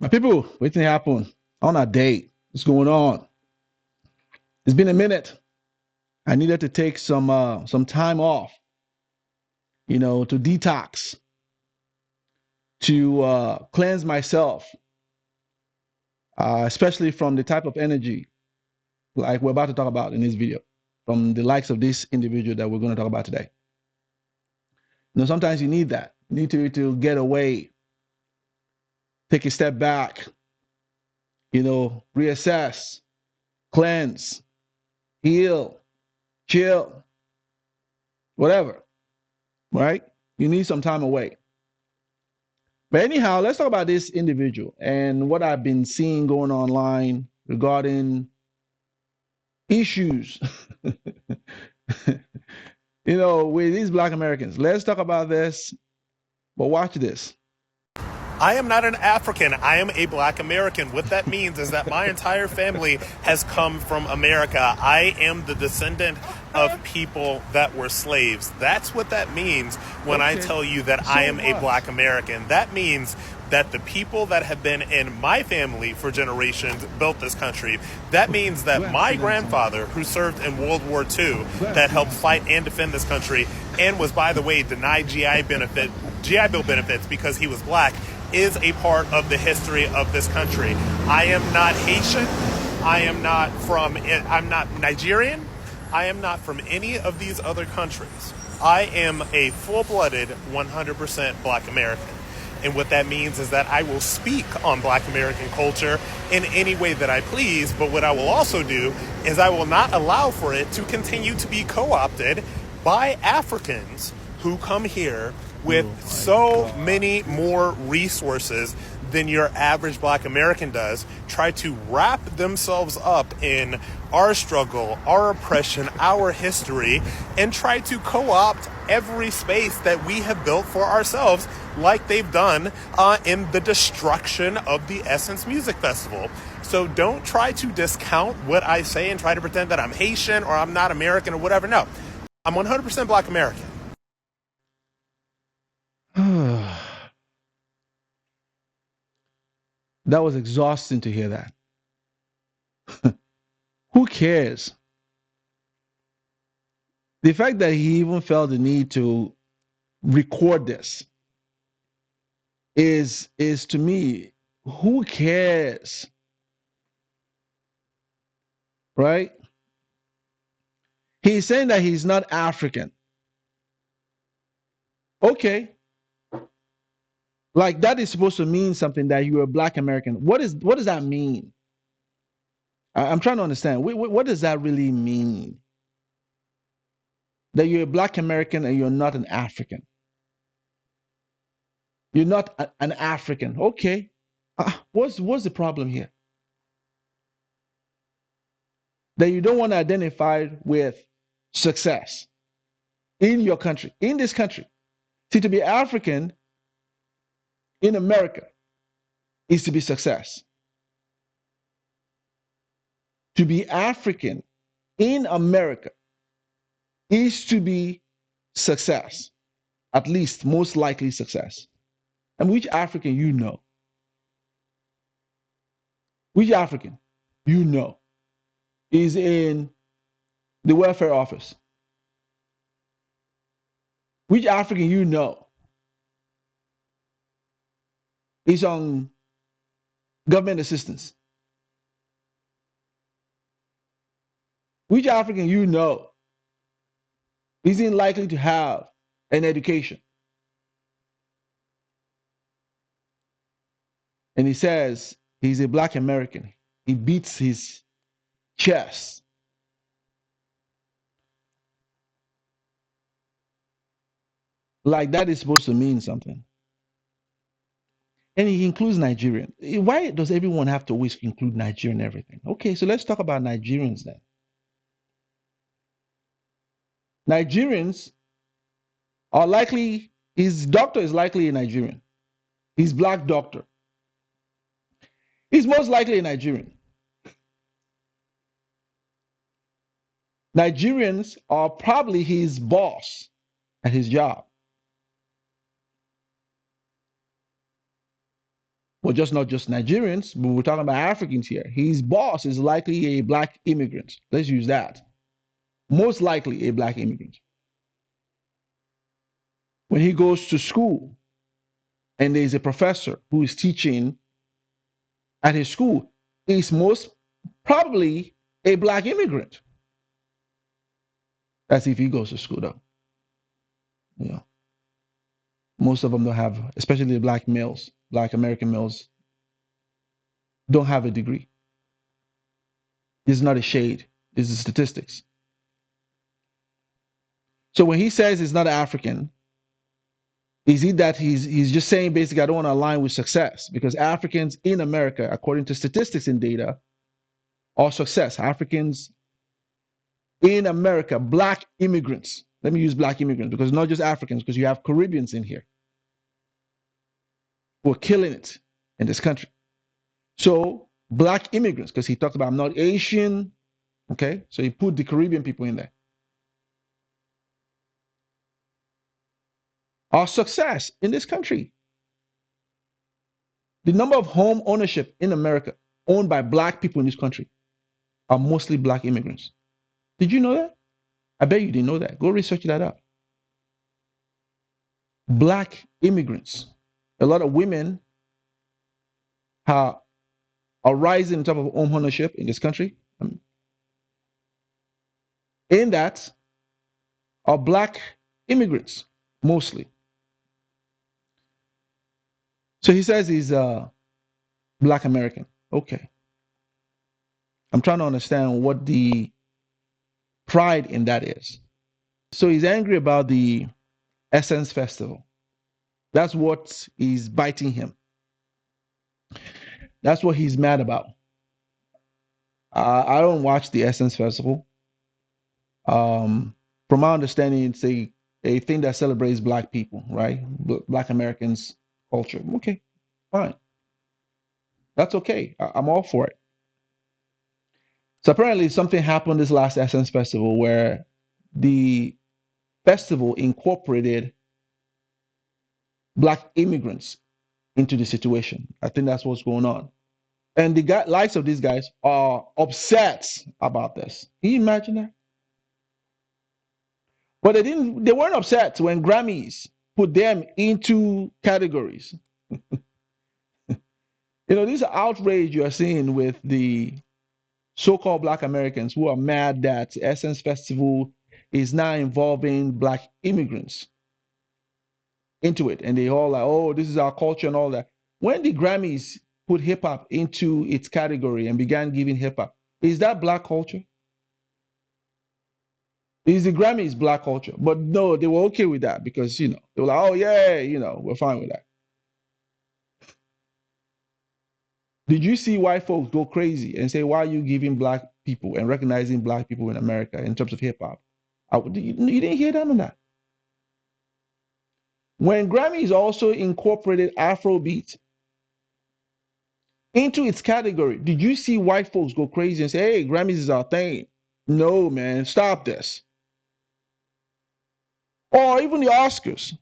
My people, waiting happen on a date. What's going on? It's been a minute. I needed to take some time off, to detox, to cleanse myself, especially from the type of energy like we're about to talk about in this video, from the likes of this individual that we're going to talk about today. Sometimes you need that. You need to get away, take a step back, reassess, cleanse, heal, chill, whatever, right? You need some time away. But anyhow, let's talk about this individual and what I've been seeing going online regarding issues, with these Black Americans. Let's talk about this, but watch this. I am not an African. I am a Black American. What that means is that my entire family has come from America. I am the descendant of people that were slaves. That's what that means when I tell you that I am a Black American. That means that the people that have been in my family for generations built this country. That means that my grandfather, who served in World War II, that helped fight and defend this country, and was, by the way, denied GI Bill benefits because he was Black, is a part of the history of this country. I am not Haitian. I'm not Nigerian. I am not from any of these other countries. I am a full-blooded 100% Black American. And what that means is that I will speak on Black American culture in any way that I please, but what I will also do is I will not allow for it to continue to be co-opted by Africans who come here with so many more resources than your average Black American does, try to wrap themselves up in our struggle, our oppression, our history, and try to co-opt every space that we have built for ourselves, like they've done in the destruction of the Essence Music Festival. So don't try to discount what I say and try to pretend that I'm Haitian or I'm not American or whatever. No, I'm 100% Black American. That was exhausting to hear that. Who cares? The fact that he even felt the need to record this is to me, who cares? Right? He's saying that he's not African. Okay. Like that is supposed to mean something, that you're a Black American. What does that mean? I'm trying to understand. What does that really mean? That you're a Black American and you're not an African. You're not an African. Okay. What's the problem here? That you don't want to identify with success in your country, in this country. See, to be African in America is to be success. To be African in America is to be success, at least most likely success. And which African you know? Which African you know is in the welfare office? Which African you know is on government assistance? Which African you know isn't likely to have an education? And he says he's a Black American. He beats his chest. Like that is supposed to mean something. And he includes Nigerian. Why does everyone have to always include Nigerian everything? Okay, so let's talk about Nigerians then. Nigerians are likely, his doctor is likely a Nigerian. His Black doctor. He's most likely a Nigerian. Nigerians are probably his boss at his job. Well, just not just Nigerians, but we're talking about Africans here. His boss is likely a black immigrant. Let's use that. Most likely a black immigrant. When he goes to school and there's a professor who is teaching at his school, he's most probably a black immigrant. That's if he goes to school, though. You know, most of them don't have, especially the black males, black American males, don't have a degree. This is not a shade. This is statistics. So when he says he's not African, is it that he's just saying basically I don't want to align with success? Because Africans in America, according to statistics and data, are success. Africans in America, black immigrants. Let me use black immigrants because not just Africans, because you have Caribbeans in here who are killing it in this country. So black immigrants, because he talked about I'm not Asian. Okay, so he put the Caribbean people in there. Our success in this country. The number of home ownership in America owned by black people in this country are mostly black immigrants. Did you know that? I bet you didn't know that. Go research that up. Black immigrants. A lot of women are rising in terms of home ownership in this country. In that are black immigrants, mostly. So he says he's black American. Okay. I'm trying to understand what the pride in that is. So he's angry about the Essence Festival. That's what is biting him. That's what he's mad about. I don't watch the Essence Festival. From my understanding, it's a thing that celebrates black people, right? Black Americans culture. Okay, fine. That's okay. I'm all for it. So apparently something happened this last Essence Festival where the festival incorporated black immigrants into the situation. I think that's what's going on. And the likes of these guys are upset about this. Can you imagine that? But they weren't upset when Grammys put them into categories. These are outrage you are seeing with the so-called black Americans who are mad that Essence Festival is now involving black immigrants into it. And they all like, oh, this is our culture and all that. When the Grammys put hip hop into its category and began giving hip hop, is that black culture? Is the Grammys black culture? But no, they were okay with that because, they were like, oh, yeah, we're fine with that. Did you see white folks go crazy and say, why are you giving black people and recognizing black people in America in terms of hip hop? You didn't hear none of that. When Grammys also incorporated Afrobeat into its category, did you see white folks go crazy and say, hey, Grammys is our thing? No, man, stop this. Or even the Oscars.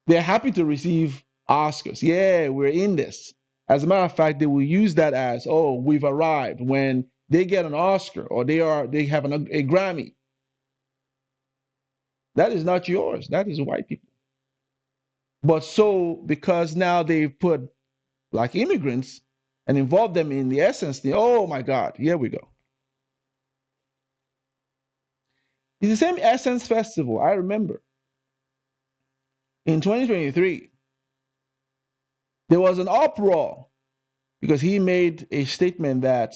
They're happy to receive Oscars. Yeah, we're in this. As a matter of fact, they will use that as, oh, we've arrived. When they get an Oscar or they have a Grammy, that is not yours. That is white people. But so because now they've put black immigrants and involved them in the essence, oh my God, here we go. It's the same Essence Festival, I remember. In 2023, there was an uproar because he made a statement that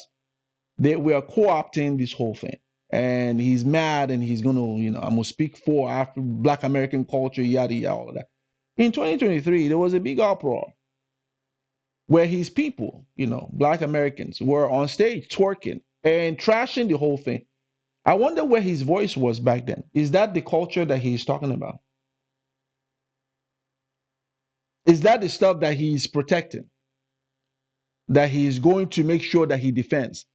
we are co-opting this whole thing. And he's mad and he's going to, I'm going to speak for after black American culture, yada, yada, all of that. In 2023, there was a big uproar where his people, black Americans, were on stage twerking and trashing the whole thing. I wonder where his voice was back then. Is that the culture that he's talking about? Is that the stuff that he's protecting? That he's going to make sure that he defends?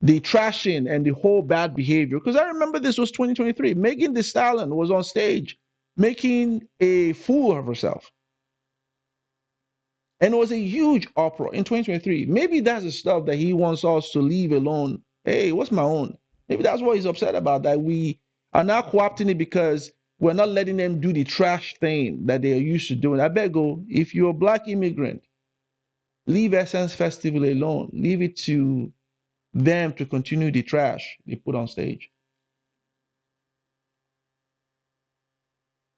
The trashing and the whole bad behavior. Because I remember this was 2023. Megan Thee Stallion was on stage making a fool of herself. And it was a huge uproar in 2023. Maybe that's the stuff that he wants us to leave alone. Hey, what's my own? Maybe that's what he's upset about, that we are now co-opting it because we're not letting them do the trash thing that they are used to doing. I beg you, if you're a black immigrant, leave Essence Festival alone. Leave it to them to continue the trash they put on stage.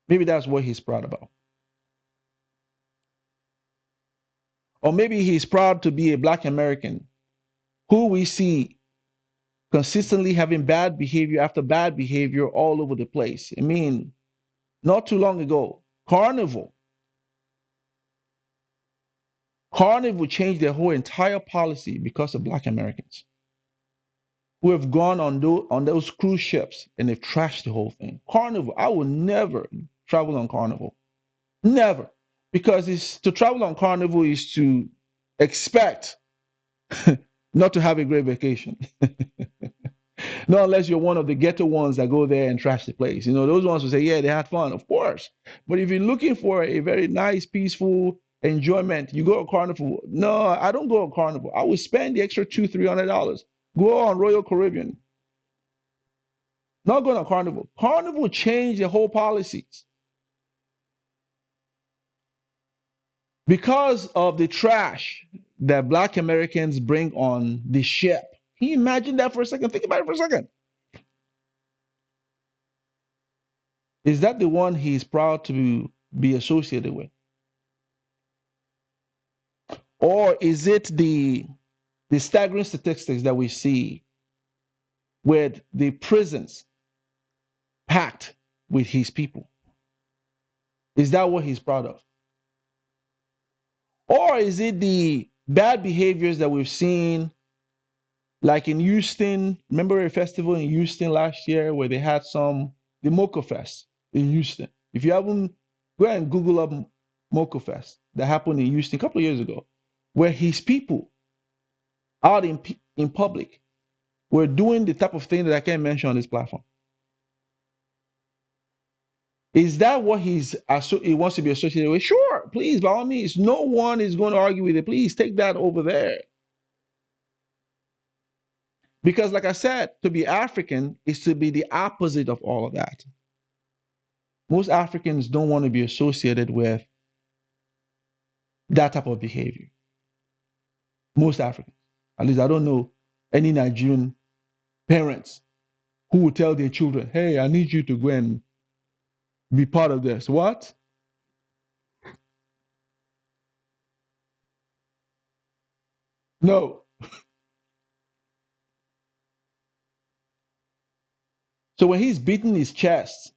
Maybe that's what he's proud about. Or maybe he's proud to be a black American who we see consistently having bad behavior after bad behavior all over the place. I mean, not too long ago, Carnival changed their whole entire policy because of black Americans who have gone on those cruise ships and they've trashed the whole thing. Carnival, I will never travel on Carnival. Never. Because to travel on Carnival is to expect not to have a great vacation. Not unless you're one of the ghetto ones that go there and trash the place. You know, those ones will say, yeah, they had fun, of course. But if you're looking for a very nice, peaceful enjoyment, you go to Carnival. No, I don't go to Carnival. I would spend the extra $200-300. Go on Royal Caribbean. Not going to Carnival. Carnival changed the whole policies because of the trash that black Americans bring on the ship. Can you imagine that for a second? Think about it for a second. Is that the one he's proud to be associated with? Or is it the staggering statistics that we see with the prisons packed with his people? Is that what he's proud of? Or is it the bad behaviors that we've seen, like in Houston? Remember a festival in Houston last year where they had the Mocha Fest in Houston? If you haven't, go ahead and Google up Mocha Fest that happened in Houston a couple of years ago, where his people out in public were doing the type of thing that I can't mention on this platform. Is that what he wants to be associated with? Sure, please, by all means. No one is going to argue with it. Please take that over there. Because like I said, to be African is to be the opposite of all of that. Most Africans don't want to be associated with that type of behavior. Most Africans. At least I don't know any Nigerian parents who would tell their children, hey, I need you to go and be part of this. What? No. So when he's beating his chest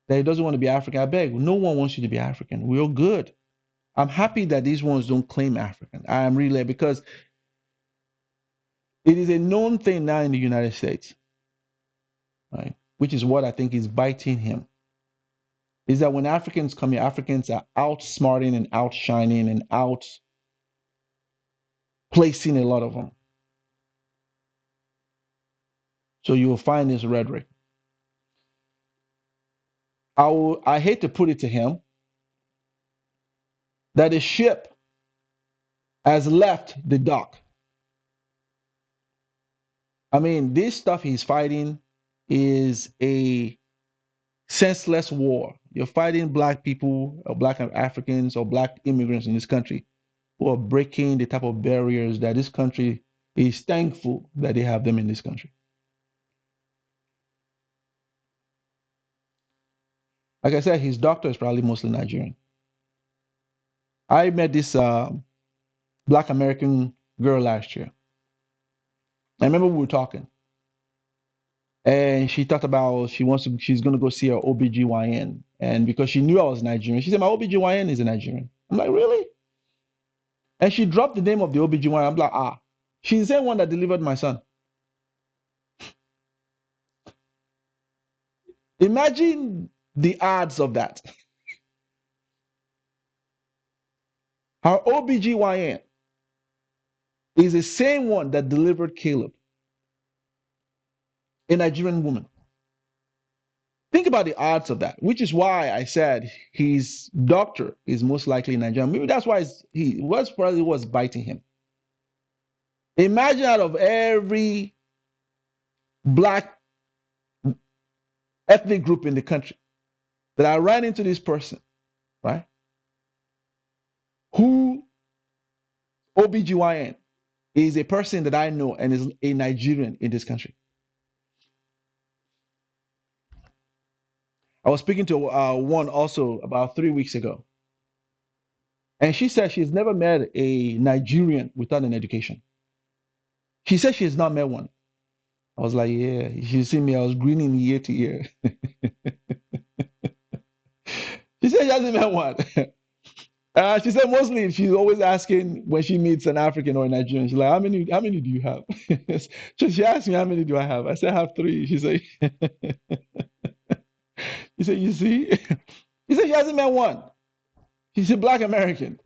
that he doesn't want to be African, I beg, no one wants you to be African. We're all good. I'm happy that these ones don't claim African. I am really, because it is a known thing now in the United States, right? Which is what I think is biting him. Is that when Africans come here, Africans are outsmarting and outshining and outplacing a lot of them. So you will find this rhetoric. I hate to put it to him that a ship has left the dock. I mean, this stuff he's fighting is a senseless war. You're fighting black people, or black Africans, or black immigrants in this country who are breaking the type of barriers that this country is thankful that they have them in this country. Like I said, his doctor is probably mostly Nigerian. I met this black American girl last year. I remember we were talking. And she talked about she's going to go see her OBGYN. And because she knew I was Nigerian, she said, my OBGYN is a Nigerian. I'm like, really? And she dropped the name of the OBGYN. I'm like, she's the same one that delivered my son. Imagine the odds of that. Her OBGYN is the same one that delivered Caleb, a Nigerian woman. Think about the odds of that, which is why I said his doctor is most likely Nigerian. Maybe that's why he was probably was biting him. Imagine out of every black ethnic group in the country that I ran into this person, right? Who OBGYN is a person that I know and is a Nigerian in this country. I was speaking to one also about 3 weeks ago, and she said she's never met a Nigerian without an education. She said she has not met one. I was like, yeah, you see me, I was grinning ear to ear. She said she hasn't met one. She said mostly she's always asking when she meets an African or a Nigerian. She's like, how many do you have? So she asked me, how many do I have? I said, I have three. She said, he said, you see? He said she hasn't met one. She's a black American.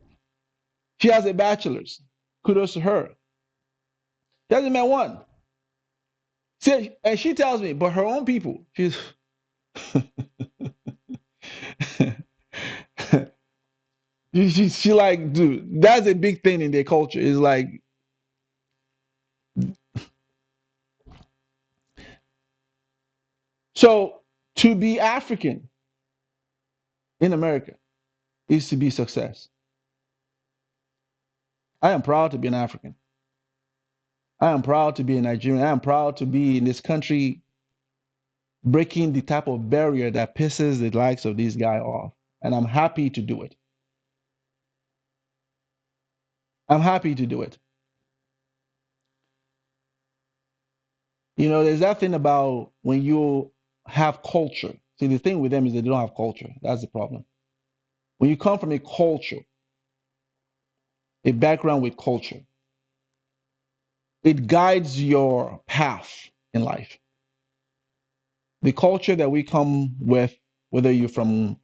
She has a bachelor's. Kudos to her. She hasn't met one. See, and she tells me, but her own people, she's she like, dude, that's a big thing in their culture. It's like, so to be African in America is to be success. I am proud to be an African. I am proud to be a Nigerian. I am proud to be in this country breaking the type of barrier that pisses the likes of these guys off. And I'm happy to do it. I'm happy to do it. You know, there's that thing about when you have culture. See, the thing with them is they don't have culture. That's the problem. When you come from a culture, a background with culture, it guides your path in life. The culture that we come with, whether you're from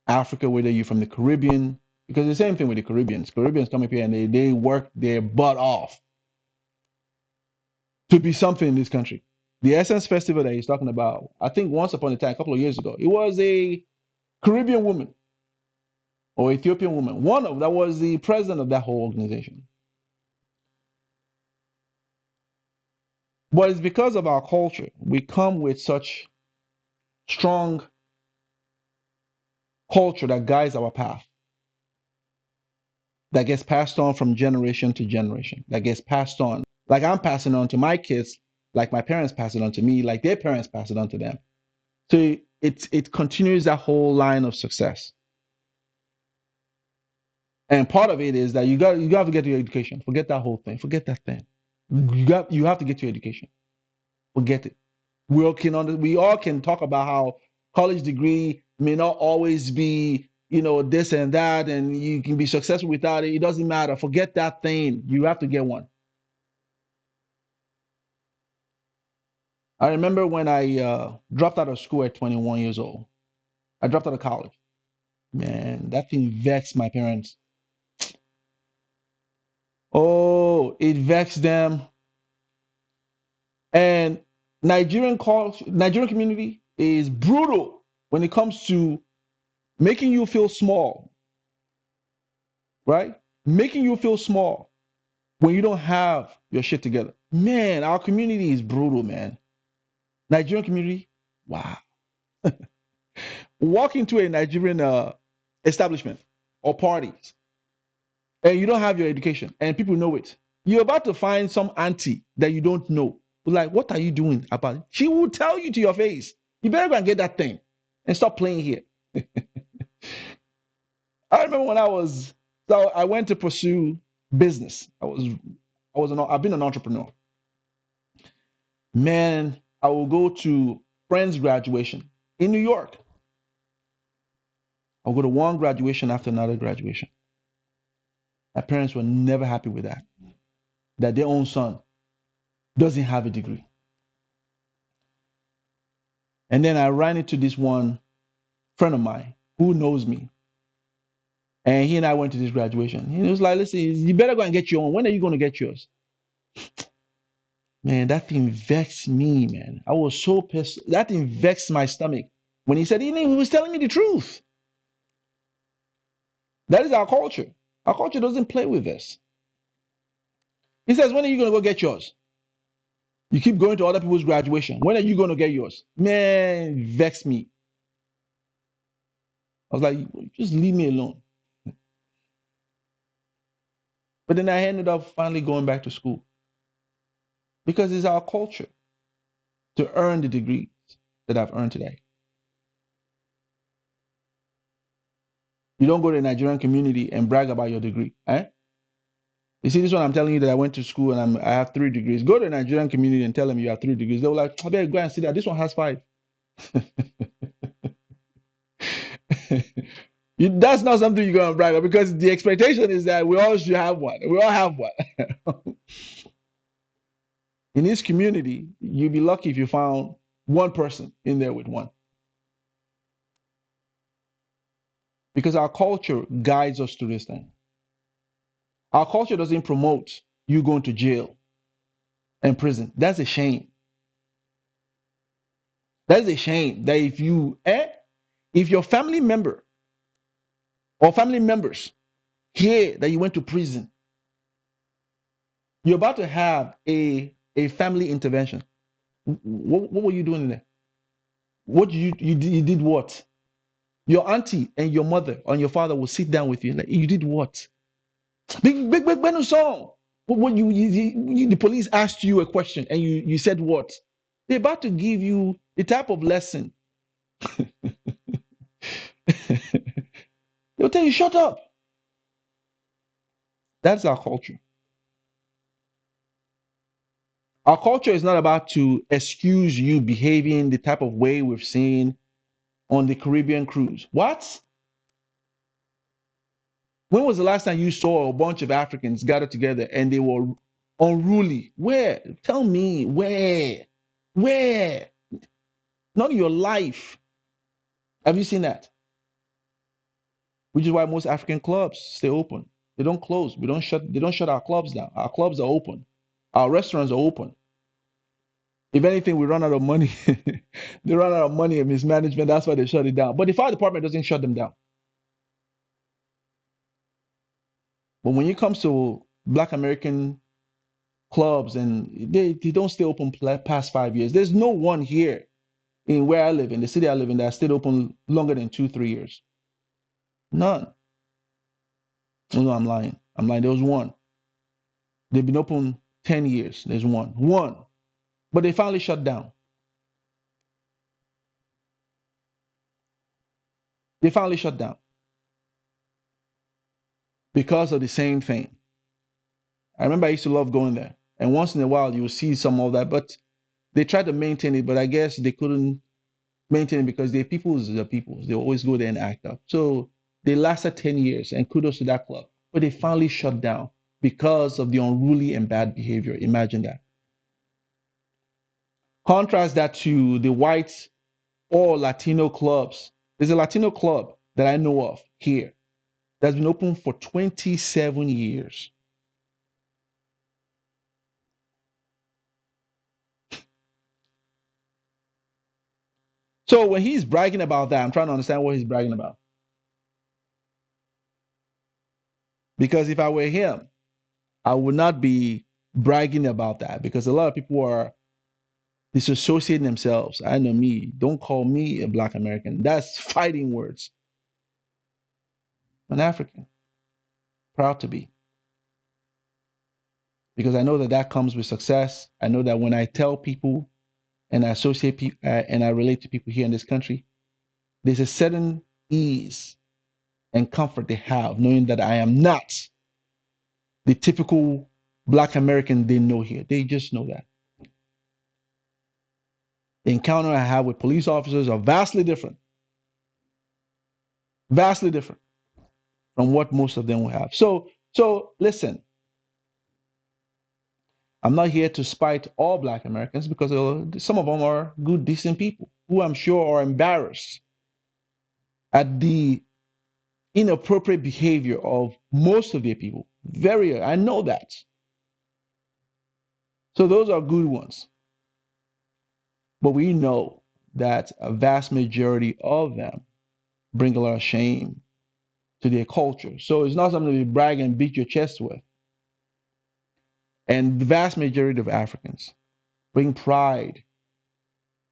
Africa, whether you're from the Caribbean, because the same thing with the Caribbeans. Caribbeans come up here and they work their butt off to be something in this country. The Essence Festival that he's talking about, I think once upon a time, a couple of years ago, it was a Caribbean woman or Ethiopian woman, one of that was the president of that whole organization. But it's because of our culture. We come with such strong culture that guides our path, that gets passed on from generation to generation, that gets passed on. Like I'm passing on to my kids, like my parents pass it on to me, like their parents pass it on to them. So it continues that whole line of success. And part of it is that you have to get your education. Forget that whole thing. Forget that thing. You have to get your education. Forget it. We all can talk about how college degree may not always be, this and that, and you can be successful without it. It doesn't matter. Forget that thing. You have to get one. I remember when I dropped out of school at 21 years old. I dropped out of college. Man, that thing vexed my parents. Oh, it vexed them. And Nigerian community is brutal when it comes to making you feel small, right? Making you feel small when you don't have your shit together. Man, our community is brutal, man. Nigerian community, wow. Walk into a Nigerian establishment or parties and you don't have your education and people know it. You're about to find some auntie that you don't know. Like, what are you doing about it? She will tell you to your face. You better go and get that thing and stop playing here. I remember when I went to pursue business. I've been an entrepreneur. Man, I will go to friends' graduation in New York. I'll go to one graduation after another graduation. My parents were never happy with that their own son doesn't have a degree. And then I ran into this one friend of mine who knows me. And he and I went to this graduation. He was like, listen, you better go and get your own. When are you going to get yours? Man, that thing vexed me, man. I was so pissed. That thing vexed my stomach. When he said he was telling me the truth. That is our culture. Our culture doesn't play with this. He says, when are you going to go get yours? You keep going to other people's graduation. When are you going to get yours? Man, vex me. I was like, just leave me alone. But then I ended up finally going back to school because it's our culture to earn the degrees that I've earned today. You don't go to the Nigerian community and brag about your degree. Eh? You see, this one I'm telling you that I went to school and I have 3 degrees. Go to the Nigerian community and tell them you have 3 degrees. They were like, I better go and see that. This one has 5. That's not something you're going to brag about because the expectation is that we all should have one. We all have one. In this community, you'd be lucky if you found one person in there with one. Because our culture guides us to this thing. Our culture doesn't promote you going to jail and prison. That's a shame. That's a shame that if your family member or family members hear that you went to prison, you're about to have a family intervention. What were you doing in there? What you did what? Your auntie and your mother and your father will sit down with you like, you did what? Big song. When the police asked you a question and you said what? They're about to give you the type of lesson. They'll tell you, shut up. That's our culture. Our culture is not about to excuse you behaving the type of way we've seen on the Caribbean cruise. What? When was the last time you saw a bunch of Africans gathered together and they were unruly? Where? Tell me, where? Where? Not in your life. Have you seen that? Which is why most African clubs stay open. They don't close. They don't shut our clubs down. Our clubs are open. Our restaurants are open. If anything, we run out of money. They run out of money and mismanagement. That's why they shut it down. But the fire department doesn't shut them down. But when it comes to Black American clubs, and they don't stay open past 5 years. There's no one here in where I live, in the city I live in, that stayed open longer than 2-3 years. None. Oh, no, I'm lying. There was one. They've been open 10 years. There's one. One. But they finally shut down. They finally shut down because of the same thing. I remember I used to love going there. And once in a while, you will see some of that. But they tried to maintain it, but I guess they couldn't maintain it because they're people's. They always go there and act up. So they lasted 10 years, and kudos to that club. But they finally shut down because of the unruly and bad behavior. Imagine that. Contrast that to the white or Latino clubs. There's a Latino club that I know of here that's been open for 27 years. So when he's bragging about that, I'm trying to understand what he's bragging about. Because if I were him, I would not be bragging about that, because a lot of people are disassociating themselves. I know me. Don't call me a Black American. That's fighting words. I'm an African. Proud to be. Because I know that that comes with success. I know that when I tell people and I associate people and I relate to people here in this country, there's a certain ease and comfort they have knowing that I am not the typical Black American they know here. They just know that. The encounter I have with police officers are vastly different from what most of them will have. So listen, I'm not here to spite all Black Americans, because some of them are good, decent people who I'm sure are embarrassed at the inappropriate behavior of most of their people. I know that. So those are good ones. But we know that a vast majority of them bring a lot of shame to their culture. So it's not something to brag and beat your chest with. And the vast majority of Africans bring pride,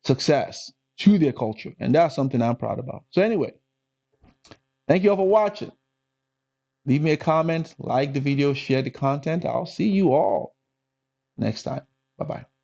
success to their culture. And that's something I'm proud about. So anyway, thank you all for watching. Leave me a comment, like the video, share the content. I'll see you all next time. Bye-bye.